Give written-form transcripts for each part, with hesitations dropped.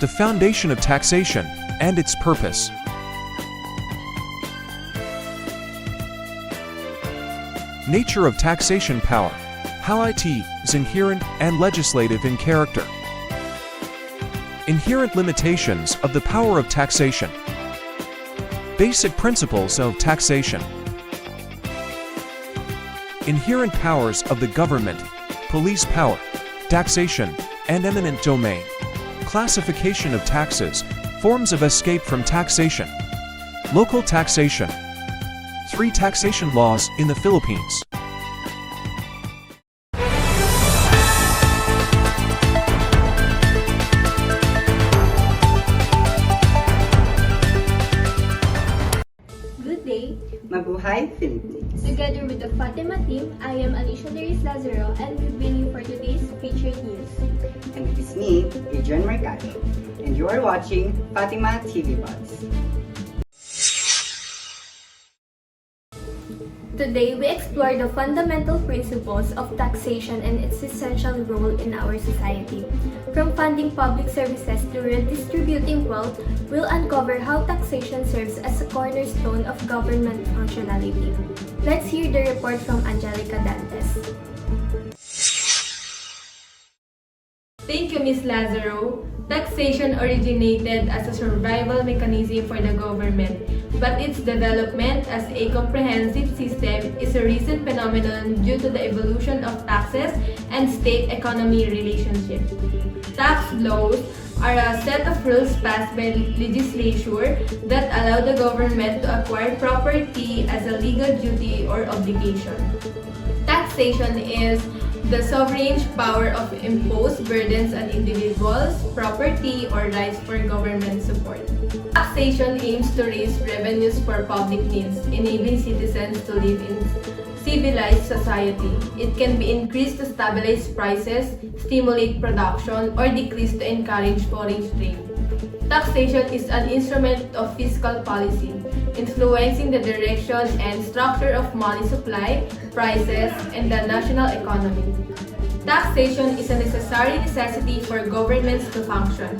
The foundation of taxation and its purpose. Nature of taxation power. How it is inherent and legislative in character. Inherent limitations of the power of taxation. Basic principles of taxation. Inherent powers of the government, police power, taxation, and eminent domain. Classification of taxes, forms of escape from taxation. Local taxation. 3 taxation laws in the Philippines. Good day. Mabuhay, Philippines! Together with the Fatima team, I am Alicia Lazaro and will bring you for today's featured news. And it is me, Adrian Mercado, and you are watching Fatima TV Buzz. Today, we explore the fundamental principles of taxation and its essential role in our society. From funding public services to redistributing wealth, we'll uncover how taxation serves as a cornerstone of government functionality. Let's hear the report from Angelica Dantes. Thank you, Ms. Lazaro. Taxation originated as a survival mechanism for the government, but its development as a comprehensive system is a recent phenomenon due to the evolution of taxes and state-economy relationship. Tax laws are a set of rules passed by legislature that allow the government to acquire property as a legal duty or obligation. Taxation is the sovereign power of impose burdens on individuals, property, or rights for government support. Taxation aims to raise revenues for public needs, enabling citizens to live in civilized society. It can be increased to stabilize prices, stimulate production, or decrease to encourage foreign trade. Taxation is an instrument of fiscal policy, influencing the direction and structure of money supply, prices, and the national economy. Taxation is a necessity for governments to function,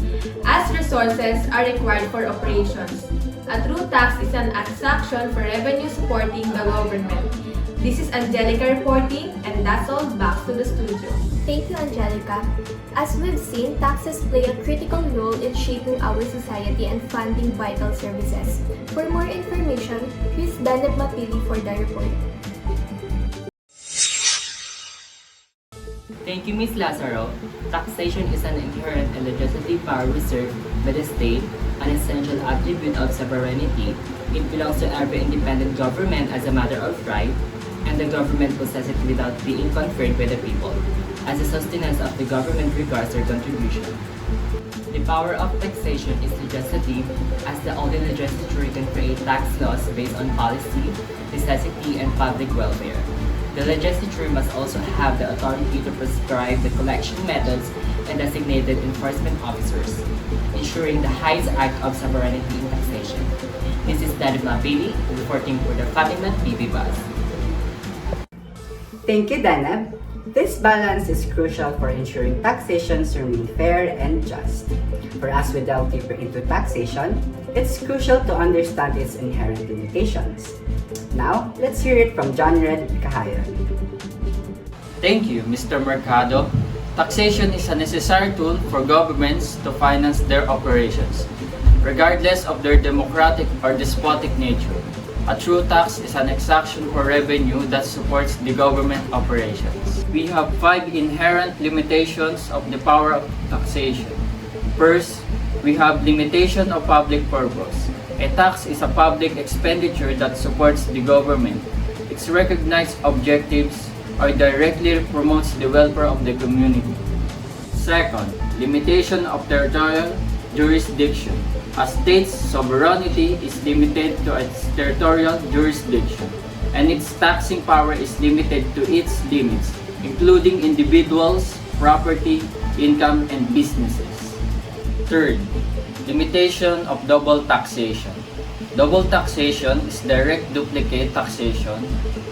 as resources are required for operations. A true tax is an exaction for revenue supporting the government. This is Angelica reporting, and that's all. Back to the studio. Thank you, Angelica. As we've seen, taxes play a critical role in shaping our society and funding vital services. For more information, here's Danab Mapili for the report. Thank you, Ms. Lazaro. Taxation is an inherent and legislative power reserved by the state, an essential attribute of sovereignty. It belongs to every independent government as a matter of right, and the government possesses it without being conferred by the people, as the sustenance of the government regards their contribution. The power of taxation is legislative, as the only legislature can create tax laws based on policy, necessity, and public welfare. The legislature must also have the authority to prescribe the collection methods and designated enforcement officers, ensuring the highest act of sovereignty in taxation. This is Danab Mapili, reporting for the Fatima TV Buzz. Thank you, Danab. This balance is crucial for ensuring taxations remain fair and just. For us to delve deeper into taxation, it's crucial to understand its inherent limitations. Now, let's hear it from John Red Cahayon. Thank you, Mr. Mercado. Taxation is a necessary tool for governments to finance their operations, regardless of their democratic or despotic nature. A true tax is an exaction for revenue that supports the government operations. We have 5 inherent limitations of the power of taxation. First, we have limitation of public purpose. A tax is a public expenditure that supports the government. Its recognized objectives or directly promotes the welfare of the community. Second, limitation of territorial jurisdiction. A state's sovereignty is limited to its territorial jurisdiction, and its taxing power is limited to its limits, including individuals, property, income, and businesses. Third, limitation of double taxation. Double taxation is direct duplicate taxation,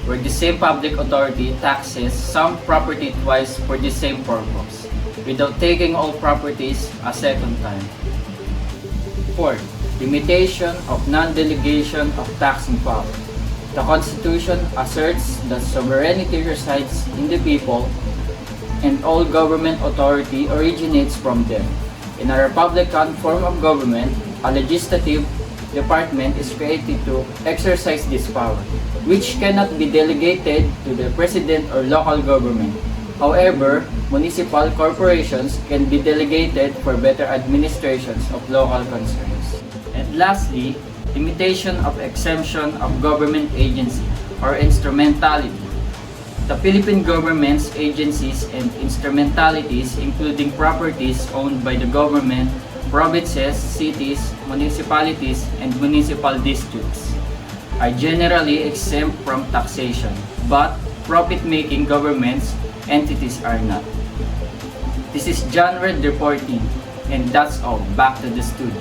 where the same public authority taxes some property twice for the same purpose, without taking all properties a second time. Fourth, limitation of non-delegation of taxing power. The Constitution asserts that sovereignty resides in the people and all government authority originates from them. In a republican form of government, a legislative department is created to exercise this power, which cannot be delegated to the president or local government. However, municipal corporations can be delegated for better administrations of local concerns. And lastly, limitation of exemption of government agency or instrumentality. The Philippine government's agencies and instrumentalities, including properties owned by the government, provinces, cities, municipalities, and municipal districts, are generally exempt from taxation, but profit-making governments entities are not. This is John Red reporting, and that's all. Back to the studio.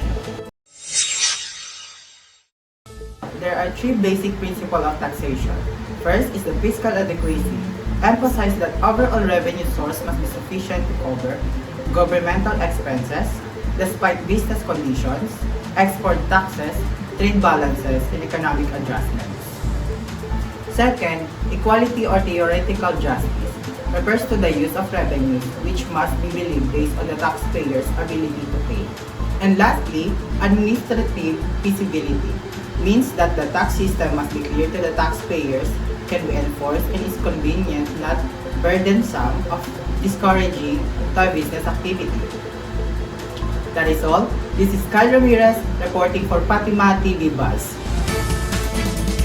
There are three basic principles of taxation. First is the fiscal adequacy. Emphasize that overall revenue source must be sufficient to cover governmental expenses, despite business conditions, export taxes, trade balances, and economic adjustments. Second, equality or theoretical justice refers to the use of revenues which must be believed based on the taxpayer's ability to pay. And lastly, administrative feasibility means that the tax system must be clear to the taxpayers, can be enforced, and is convenient, not burdensome, of discouraging the business activity. That is all. This is Kyle Ramirez reporting for Fatima TV Buzz.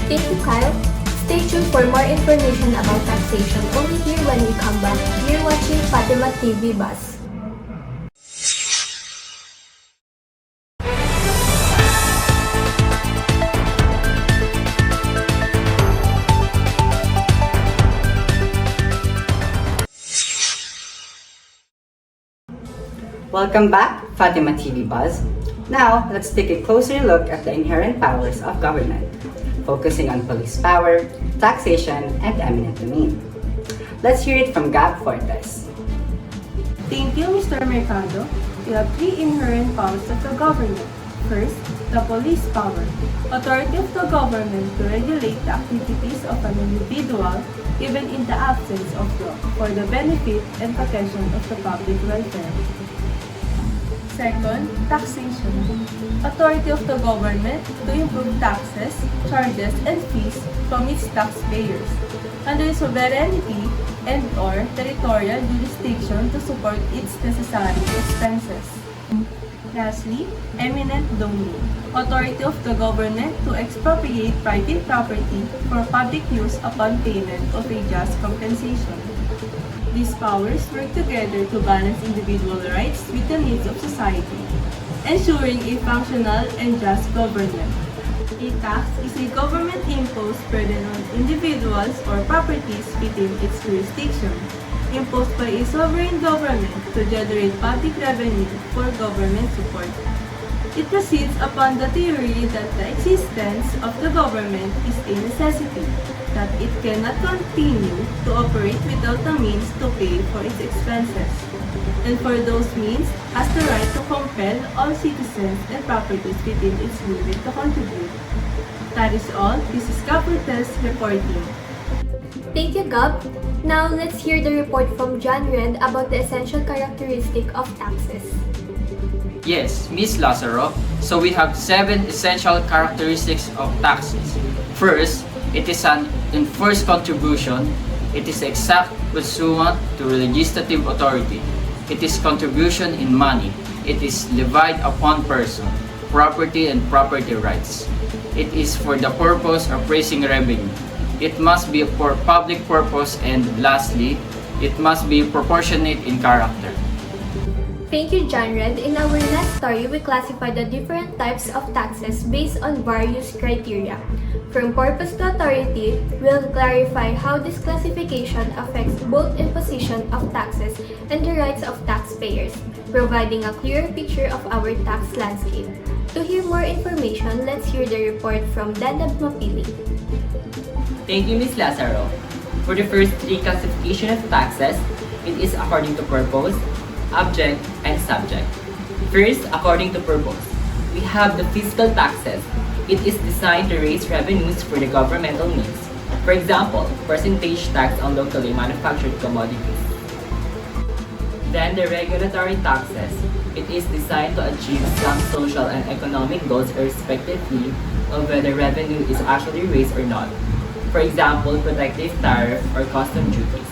Thank you, Kyle. Stay tuned for more information about taxation only here when we come back. You're watching Fatima TV Buzz. Welcome back, Fatima TV Buzz. Now, let's take a closer look at the inherent powers of government, focusing on police power, taxation, and eminent domain. Let's hear it from Gab Fortes. Thank you, Mr. Mercado. We have three inherent powers of the government. First, the police power, authority of the government to regulate the activities of an individual even in the absence of law for the benefit and protection of the public welfare. Second, taxation, authority of the government to improve taxes, charges, and fees from its taxpayers under sovereignty and/or territorial jurisdiction to support its necessary expenses. Lastly, eminent domain, authority of the government to expropriate private property for public use upon payment of a just compensation. These powers work together to balance individual rights with the needs of society, ensuring a functional and just government. A tax is a government-imposed burden on individuals or properties within its jurisdiction, imposed by a sovereign government to generate public revenue for government support. It proceeds upon the theory that the existence of the government is a necessity, that it cannot continue to operate without the means to pay for its expenses, and for those means has the right to compel all citizens and properties within its limit to contribute. That is all. This is Caprites reporting. Thank you, Gab. Now, let's hear the report from John Red about the essential characteristic of taxes. Yes, Ms. Lazaro. So we have 7 essential characteristics of taxes. First, it is an enforced contribution. It is exact pursuant to legislative authority. It is contribution in money. It is levied upon person, property, and property rights. It is for the purpose of raising revenue. It must be for public purpose, and lastly, it must be proportionate in character. Thank you, John Red. In our next story, we classify the different types of taxes based on various criteria. From purpose to authority, we'll clarify how this classification affects both imposition of taxes and the rights of taxpayers, providing a clearer picture of our tax landscape. To hear more information, let's hear the report from Danab Mapili. Thank you, Ms. Lazaro. For the first 3 classification of taxes, it is according to purpose, object, and subject. First, according to purpose. we have the fiscal taxes. It is designed to raise revenues for the governmental needs. For example, percentage tax on locally manufactured commodities. Then the regulatory taxes. It is designed to achieve some social and economic goals irrespectively of whether revenue is actually raised or not. For example, protective tariff or custom duties.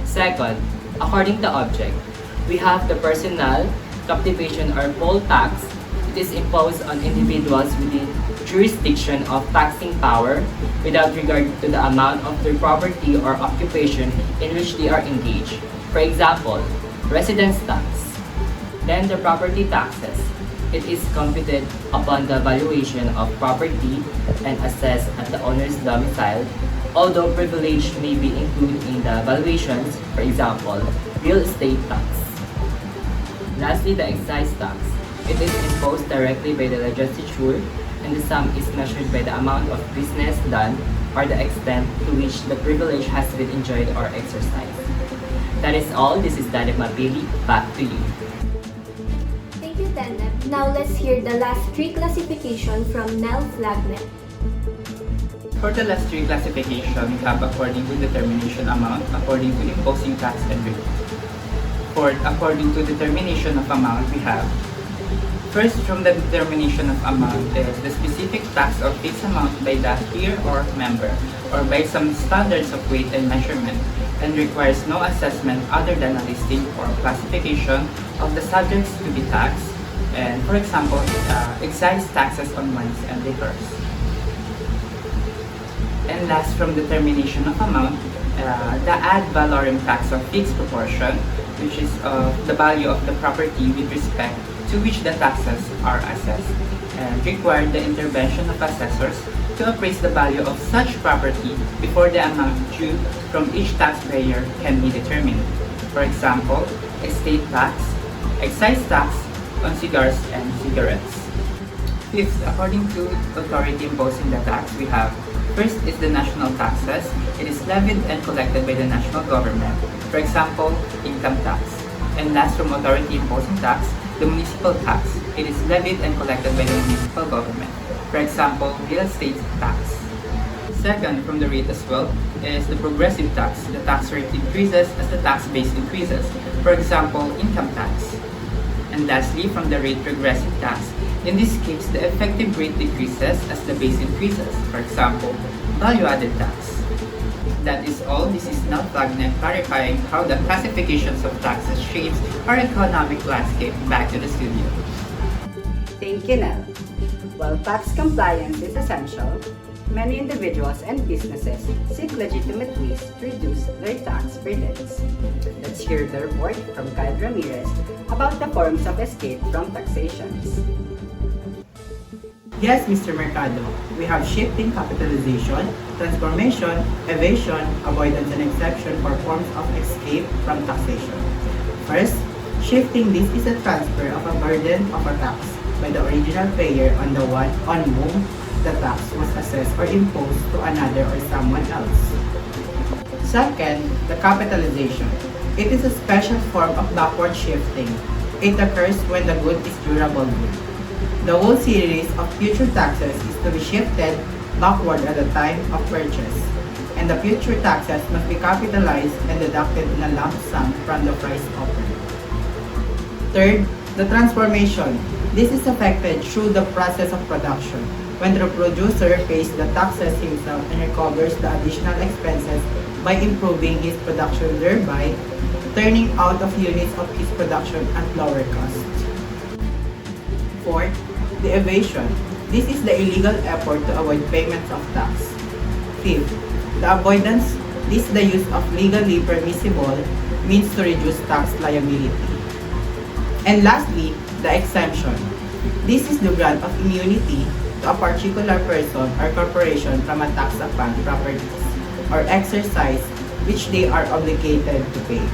Second, according to object, we have the personal captivation or poll tax. It is imposed on individuals within jurisdiction of taxing power without regard to the amount of their property or occupation in which they are engaged. For example, residence tax. Then the property taxes. It is computed upon the valuation of property and assessed at the owner's domicile, although privilege may be included in the valuations, for example, real estate tax. Lastly, the excise tax. It is imposed directly by the legislature, and the sum is measured by the amount of business done or the extent to which the privilege has been enjoyed or exercised. That is all. This is Danny Mapili. Back to you. Thank you, Tenep. Now let's hear the last three classification from Nell Flagnet. For the last three classification, we have according to determination amount, according to imposing tax and rate. For according to determination of amount, we have first from the determination of amount is the specific tax or fixed amount by the tier or member or by some standards of weight and measurement and requires no assessment other than a listing or classification of the subjects to be taxed and for example, excise taxes on wines and liquors. And last from determination of amount, the ad valorem tax of fixed proportion, which is the value of the property with respect to which the taxes are assessed, and require the intervention of assessors to appraise the value of such property before the amount due from each taxpayer can be determined. For example, estate tax, excise tax on cigars and cigarettes. Fifth, according to authority imposing the tax, we have first is the national taxes. It is levied and collected by the national government. For example, income tax. And last from authority imposing tax, the municipal tax. It is levied and collected by the municipal government. For example, real estate tax. Second, from the rate as well, is the progressive tax. The tax rate increases as the tax base increases. For example, income tax. And lastly, from the rate progressive tax. In this case, the effective rate decreases as the base increases. For example, value-added tax. That is all. This is Nell Flagnet clarifying how the classifications of taxes shapes our economic landscape. Back to the studio. Thank you, Nell. While tax compliance is essential, many individuals and businesses seek legitimate ways to reduce their tax burdens. Let's hear the report from Kyle Ramirez about the forms of escape from taxations. Yes, Mr. Mercado, we have shifting capitalization, transformation, evasion, avoidance, and exception for forms of escape from taxation. First, shifting this is a transfer of a burden of a tax by the original payer on the one on whom the tax was assessed or imposed to another or someone else. Second, the capitalization. It is a special form of backward shifting. It occurs when the good is durable good. The whole series of future taxes is to be shifted backward at the time of purchase, and the future taxes must be capitalized and deducted in a lump sum from the price offered. Third, the transformation. This is affected through the process of production, when the producer pays the taxes himself and recovers the additional expenses by improving his production, thereby turning out of units of his production at lower cost. Fourth, the evasion. This is the illegal effort to avoid payments of tax. Fifth, the avoidance. This is the use of legally permissible means to reduce tax liability. And lastly, the exemption. This is the grant of immunity to a particular person or corporation from a tax upon properties or exercise which they are obligated to pay.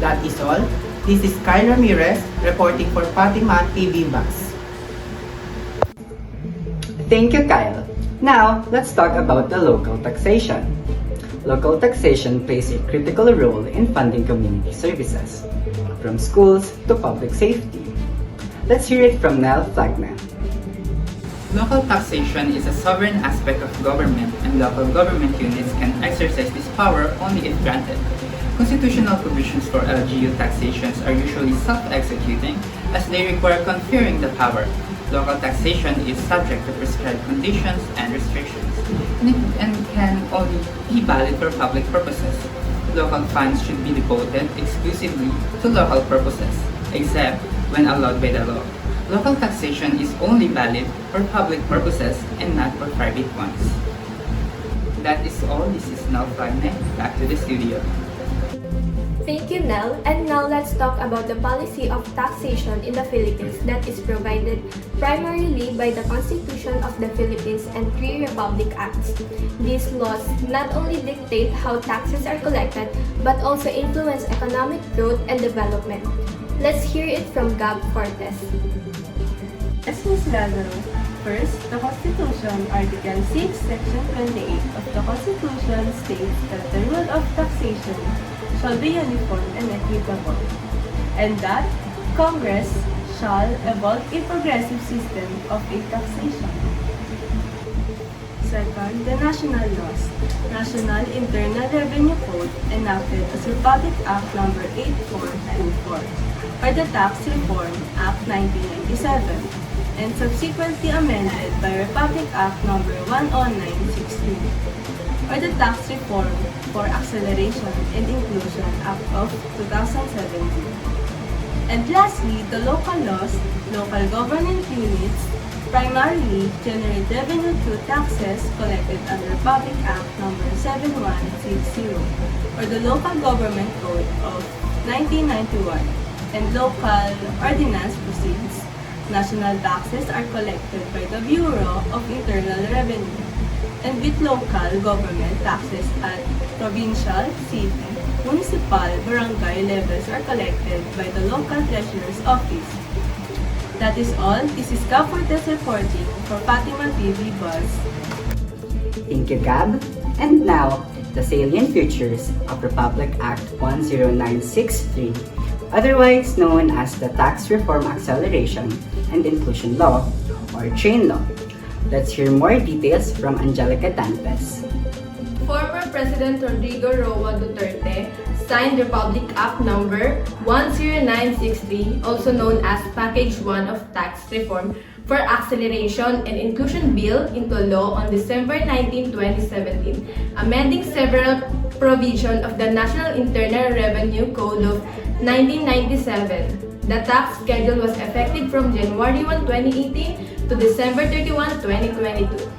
That is all. This is Kyle Ramirez reporting for Fatima TV Bus. Thank you, Kyle. Now, let's talk about the local taxation. Local taxation plays a critical role in funding community services, from schools to public safety. Let's hear it from Nell Flagman. Local taxation is a sovereign aspect of government, and local government units can exercise this power only if granted. Constitutional provisions for LGU taxations are usually self-executing as they require conferring the power. Local taxation is subject to prescribed conditions and restrictions, and can only be valid for public purposes. Local funds should be devoted exclusively to local purposes, except when allowed by the law. Local taxation is only valid for public purposes and not for private ones. That is all. This is Nell Flagman. Back to the studio. Thank you, Nell. And now let's talk about the policy of taxation in the Philippines that is provided primarily by the Constitution of the Philippines and three Republic Acts. These laws not only dictate how taxes are collected, but also influence economic growth and development. Let's hear it from Gab Fortes. As Ms. Lazaro, first, the Constitution, Article 6, Section 28 of the Constitution states that the rule of taxation shall be uniform and equitable, and that Congress shall evolve a progressive system of a taxation. Second, the national laws. National Internal Revenue Code enacted as Republic Act No. 8424, or the Tax Reform Act 1997, and subsequently amended by Republic Act No. 10963, or the Tax Reform for Acceleration and Inclusion Act of 2017. And lastly, the local laws. Local government units primarily generate revenue through taxes collected under Republic Act No. 7160, or the Local Government Code of 1991, and local ordinance proceeds. National taxes are collected by the Bureau of Internal Revenue, and with local government taxes at provincial, city, municipal, barangay levels are collected by the local treasurer's office. That is all. This is Gab Fortes reporting for Fatima TV Buzz. Thank you, Gab. And now, the salient features of Republic Act 10963, otherwise known as the Tax Reform Acceleration and Inclusion Law, or TRAIN Law. Let's hear more details from Angelica Dantes. Former President Rodrigo Roa Duterte signed Republic Act No. 10963, also known as Package 1 of Tax Reform for Acceleration and Inclusion Bill, into law on December 19, 2017, amending several provisions of the National Internal Revenue Code of 1997. The tax schedule was effective from January 1, 2018 to December 31, 2022.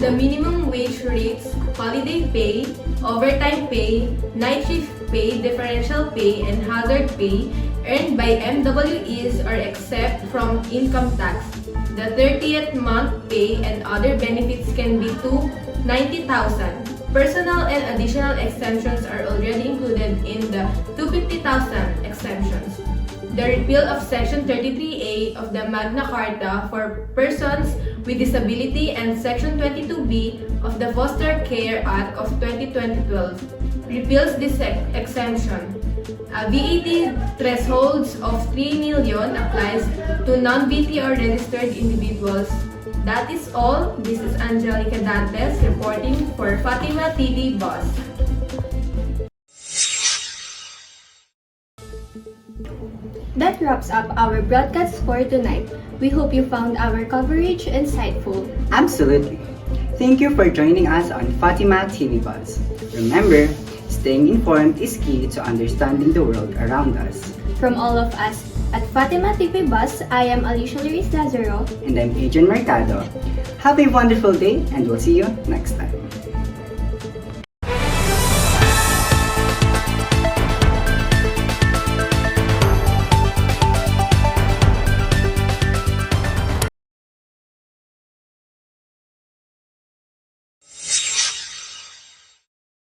The minimum wage rates, holiday pay, overtime pay, night shift pay, differential pay, and hazard pay earned by MWEs are exempt from income tax. The 30th month pay and other benefits can be to 90,000. Personal and additional exemptions are already included in the 250,000 exemptions. The repeal of Section 33A of the Magna Carta for persons with disability and Section 22B of the Foster Care Act of 2012 repeals this exemption. VAT thresholds of 3 million applies to non-VTR registered individuals. That is all. This is Angelica Dantes reporting for Fatima TV Buzz. That wraps up our broadcast for tonight. We hope you found our coverage insightful. Absolutely. Thank you for joining us on Fatima TV Buzz. Remember, staying informed is key to understanding the world around us. From all of us at Fatima TV Buzz, I am Alicia Luis Lazaro. And I'm Adrian Mercado. Have a wonderful day, and we'll see you next time.